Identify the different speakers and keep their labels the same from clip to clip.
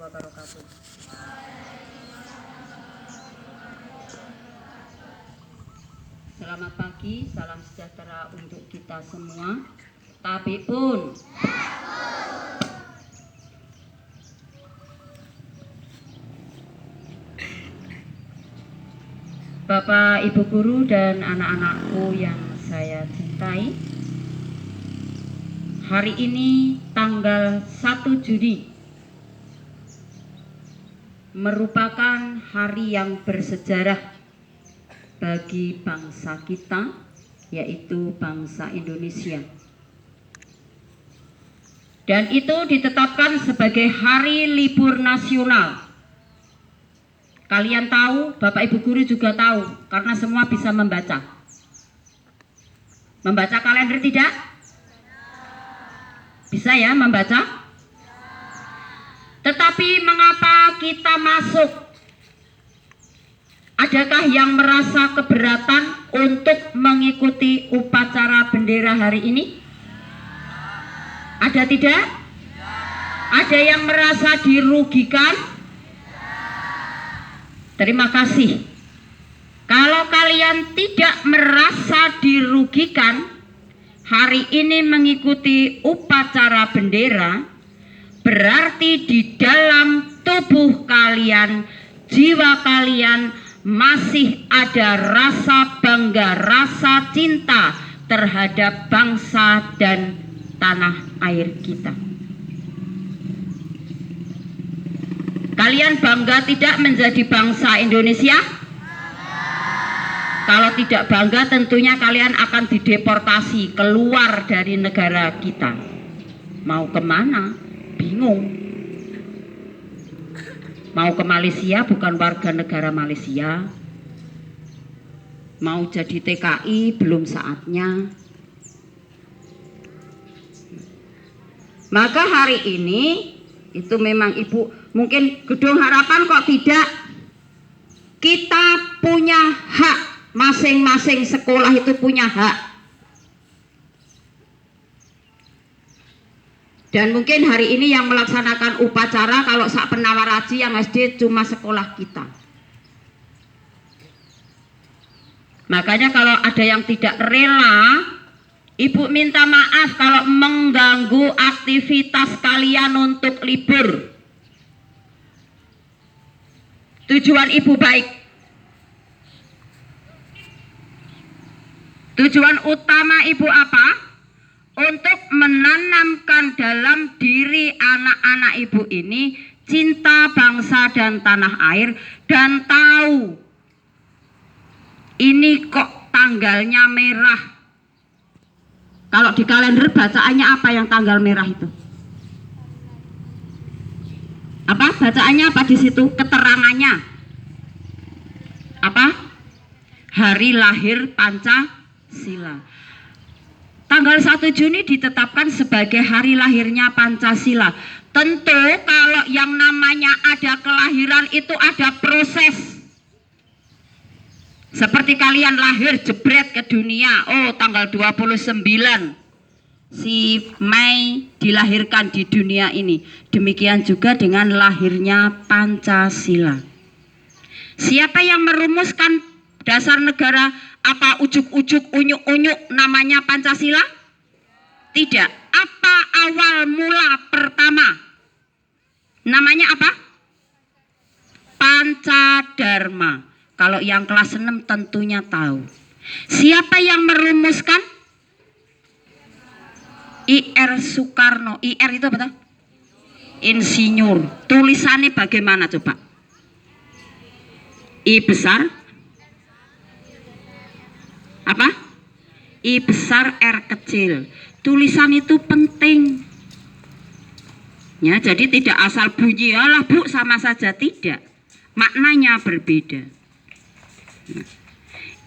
Speaker 1: wabarakatuh. Selamat pagi, salam sejahtera untuk kita semua. Tapi pun Bapak, Ibu guru dan anak-anakku yang saya cintai, hari ini tanggal 1 Juni merupakan hari yang bersejarah bagi bangsa kita, yaitu bangsa Indonesia. Dan itu ditetapkan sebagai hari libur nasional. Kalian tahu, Bapak Ibu guru juga tahu, karena semua bisa membaca. Membaca kalender tidak? Bisa ya membaca? Tetapi mengapa kita masuk? Adakah yang merasa keberatan untuk mengikuti upacara bendera hari ini? Ada tidak? Ada yang merasa dirugikan? Terima kasih. Kalau kalian tidak merasa dirugikan, hari ini mengikuti upacara bendera, berarti di dalam tubuh kalian, jiwa kalian masih ada rasa bangga, rasa cinta terhadap bangsa dan tanah air kita. Kalian bangga tidak menjadi bangsa Indonesia? Kalau tidak bangga, tentunya kalian akan dideportasi keluar dari negara kita. Mau kemana? Bingung. Mau ke Malaysia, bukan warga negara Malaysia. Mau jadi TKI, belum saatnya. Maka hari ini itu memang Ibu, mungkin Gedung Harapan kok tidak. Kita punya hak, masing-masing sekolah itu punya hak. Dan mungkin hari ini yang melaksanakan upacara kalau sak penawar haji yang SD cuma sekolah kita. Makanya kalau ada yang tidak rela, Ibu minta maaf kalau mengganggu aktivitas kalian untuk libur. Tujuan Ibu baik. Tujuan utama Ibu apa? Untuk menanamkan dalam diri anak-anak Ibu ini cinta bangsa dan tanah air, dan tahu ini kok tanggalnya merah. Kalau di kalender bacaannya apa yang tanggal merah itu? Apa bacaannya apa di situ? Keterangannya apa? Hari lahir Pancasila. Tanggal 1 Juni ditetapkan sebagai hari lahirnya Pancasila. Tentu kalau yang namanya ada kelahiran itu ada proses. Seperti kalian lahir jebret ke dunia, oh tanggal 29 si Mei dilahirkan di dunia ini. Demikian juga dengan lahirnya Pancasila. Siapa yang merumuskan dasar negara? Apa ujuk-ujuk, unyuk-unyuk namanya Pancasila? Tidak. Apa awal mula pertama? Namanya apa? Pancadharma. Kalau yang kelas 6 tentunya tahu. Siapa yang merumuskan? I.R. Soekarno. I.R. itu apa? Insinyur. Tulisannya bagaimana coba? I besar apa? I besar R kecil. Tulisan itu penting. Ya, jadi tidak asal bunyi, alah Bu sama saja, tidak. Maknanya berbeda. Nah,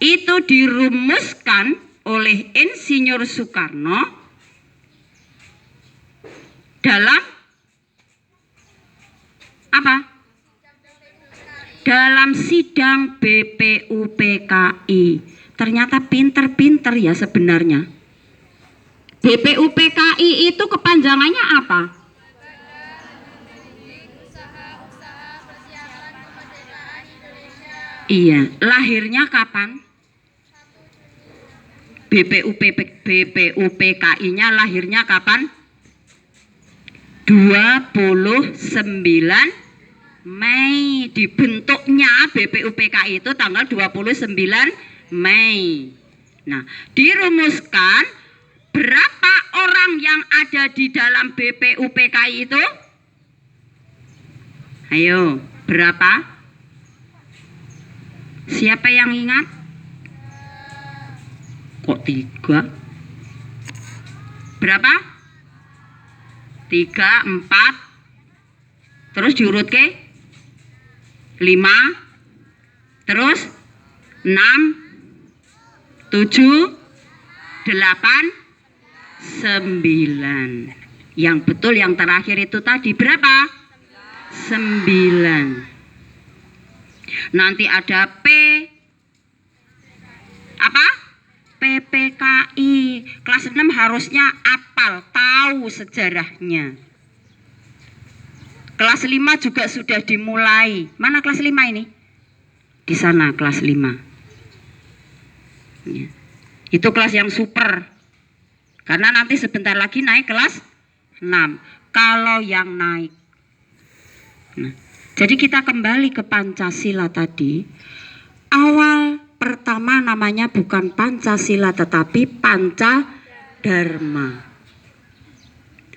Speaker 1: itu dirumuskan oleh Insinyur Soekarno dalam apa? Dalam sidang BPUPKI. Ternyata pinter-pinter ya sebenarnya. BPUPKI itu kepanjangannya apa? Iya, lahirnya kapan? BPUPKI-nya lahirnya kapan? 29 Mei. Dibentuknya BPUPKI itu tanggal 29 Mei. Nah, dirumuskan berapa orang yang ada di dalam BPUPKI itu? Ayo, berapa? Siapa yang ingat? Kok 3? Berapa? 3, 4. Terus diurut ke 5. Terus 6, 7, 8, 9. Yang betul yang terakhir itu tadi berapa? 9. Nanti ada P apa? PPKI. Kelas 6 harusnya apal, tahu sejarahnya. Kelas 5 juga sudah dimulai. Mana kelas 5 ini? Di sana kelas 5. Ya. Itu kelas yang super. Karena nanti sebentar lagi naik kelas 6. Kalau yang naik. Nah, jadi kita kembali ke Pancasila tadi. Awal pertama namanya bukan Pancasila tetapi Pancadharma.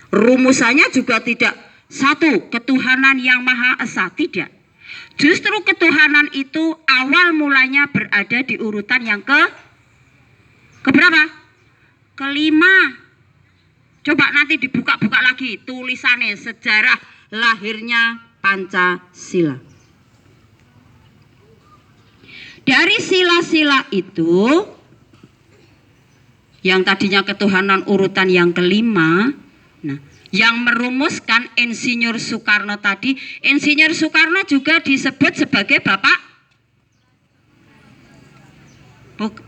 Speaker 1: Rumusannya juga tidak satu ketuhanan yang Maha Esa, tidak. Justru ketuhanan itu awal mulanya berada di urutan yang keberapa? Kelima. Coba nanti dibuka-buka lagi tulisannya sejarah lahirnya Pancasila. Dari sila-sila itu yang tadinya ketuhanan urutan yang kelima, nah, yang merumuskan Insinyur Soekarno tadi. Insinyur Soekarno juga disebut sebagai Bapak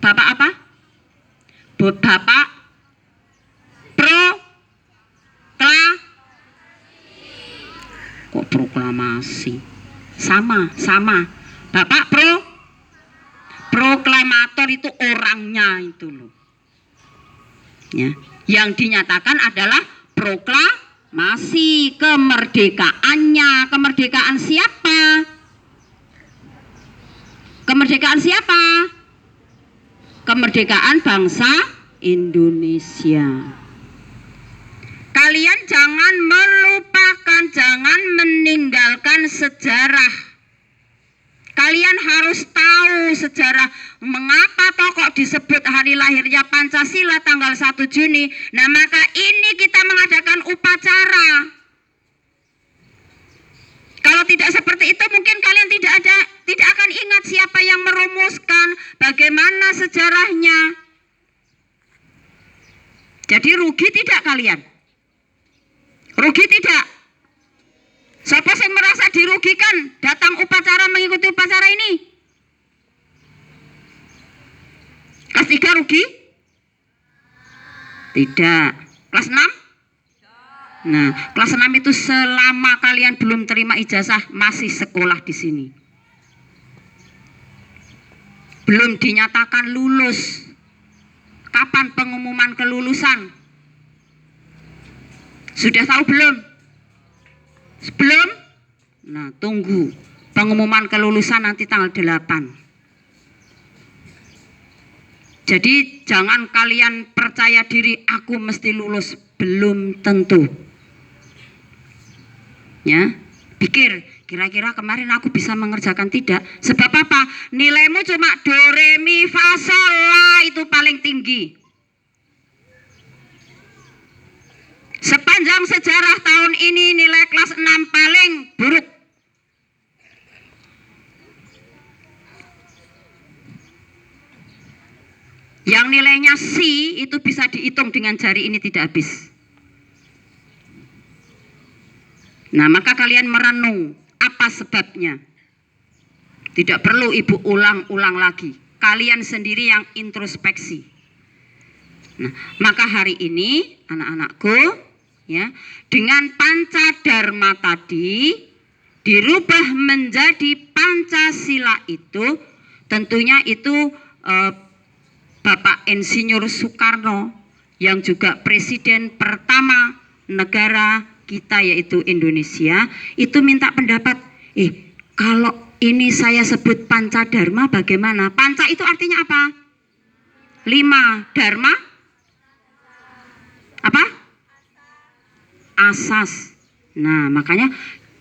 Speaker 1: apa? Bapak proklamasi. Sama. Bapak proklamator itu orangnya itu loh. Ya, yang dinyatakan adalah proklamasi kemerdekaannya. Kemerdekaan siapa? Kemerdekaan siapa? Kemerdekaan bangsa Indonesia. Kalian jangan melupakan, jangan meninggalkan sejarah. Kalian harus tahu sejarah mengapa toh kok disebut hari lahirnya Pancasila tanggal 1 Juni. Nah, maka ini kita mengadakan upacara. Kalau tidak seperti itu mungkin kalian tidak akan ingat siapa yang merumuskan, bagaimana sejarahnya. Jadi rugi tidak kalian? Rugi tidak? Siapa yang merasa dirugikan datang upacara, mengikuti upacara ini? Kelas 3 rugi? Tidak. Kelas 6? Nah, kelas 6 itu selama kalian belum terima ijazah masih sekolah di sini. Belum dinyatakan lulus. Kapan pengumuman kelulusan? Sudah tahu belum? Sebelum? Nah, tunggu pengumuman kelulusan nanti tanggal 8. Jadi jangan kalian percaya diri aku mesti lulus, belum tentu. Ya, pikir kira-kira kemarin aku bisa mengerjakan, tidak. Sebab apa? Nilaimu cuma do re mi fa sol la, itu paling tinggi. Sepanjang sejarah tahun ini nilai kelas 6 paling buruk. Yang nilainya C itu bisa dihitung dengan jari ini tidak habis. Nah, maka kalian merenung apa sebabnya. Tidak perlu ibu ulang-ulang lagi. Kalian sendiri yang introspeksi. Nah, maka hari ini anak-anakku, ya, dengan Pancadharma tadi dirubah menjadi Pancasila itu tentunya itu Bapak Insinyur Soekarno yang juga presiden pertama negara kita yaitu Indonesia, itu minta pendapat, kalau ini saya sebut Pancadharma bagaimana? Panca itu artinya apa? 5, Dharma apa? Asas. Nah, makanya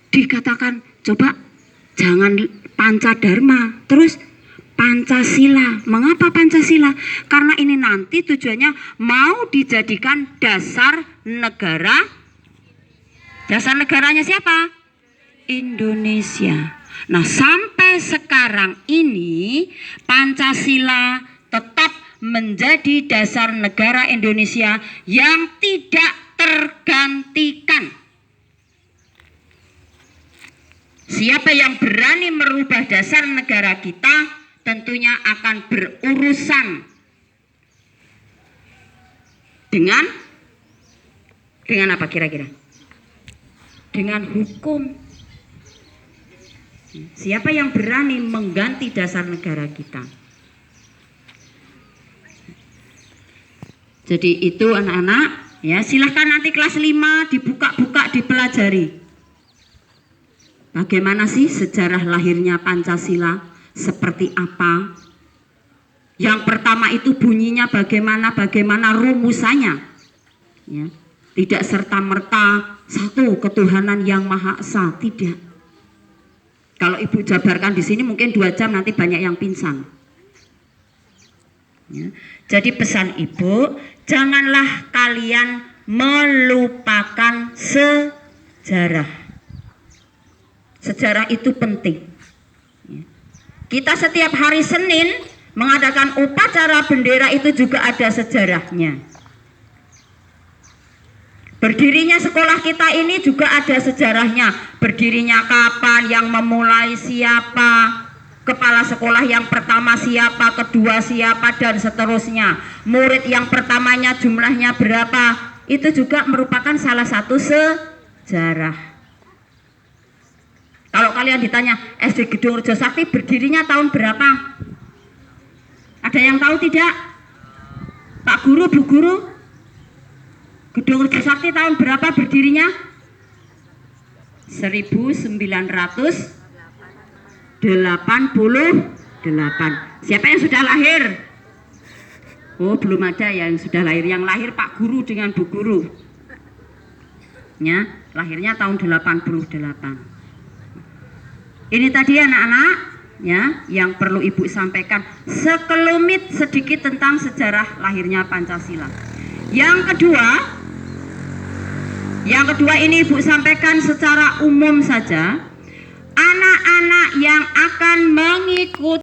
Speaker 1: dikatakan coba jangan Pancadharma, terus Pancasila. Mengapa Pancasila? Karena ini nanti tujuannya mau dijadikan dasar negara. Dasar negaranya siapa? Indonesia. Nah, sampai sekarang ini Pancasila tetap menjadi dasar negara Indonesia yang tidak tergantikan. Siapa yang berani merubah dasar negara kita tentunya akan berurusan dengan apa kira-kira? Dengan hukum. Siapa yang berani mengganti dasar negara kita? Jadi itu anak-anak, ya silahkan nanti kelas 5 dibuka-buka, dipelajari. Bagaimana sih sejarah lahirnya Pancasila? Seperti apa? Yang pertama itu bunyinya bagaimana rumusannya, ya. Tidak serta-merta satu ketuhanan yang Maha Esa, tidak. Kalau ibu jabarkan di sini mungkin 2 jam nanti banyak yang pingsan, ya. Jadi pesan ibu, janganlah kalian melupakan sejarah. Sejarah itu penting. Kita setiap hari Senin mengadakan upacara bendera itu juga ada sejarahnya. Berdirinya sekolah kita ini juga ada sejarahnya. Berdirinya kapan, yang memulai siapa, kepala sekolah yang pertama siapa, kedua siapa, dan seterusnya. Murid yang pertamanya jumlahnya berapa, itu juga merupakan salah satu sejarah. Kalau kalian ditanya SD Gedung Rejo Sakti berdirinya tahun berapa? Ada yang tahu tidak? Pak Guru, Bu Guru? Gedung Rejo Sakti tahun berapa berdirinya? 1988. Siapa yang sudah lahir? Oh, belum ada yang sudah lahir. Yang lahir Pak Guru dengan Bu Guru. Ya, lahirnya tahun 88. Ini tadi anak-anak, ya, yang perlu ibu sampaikan sekelumit sedikit tentang sejarah lahirnya Pancasila. Yang kedua ini ibu sampaikan secara umum saja. Anak-anak yang akan mengikuti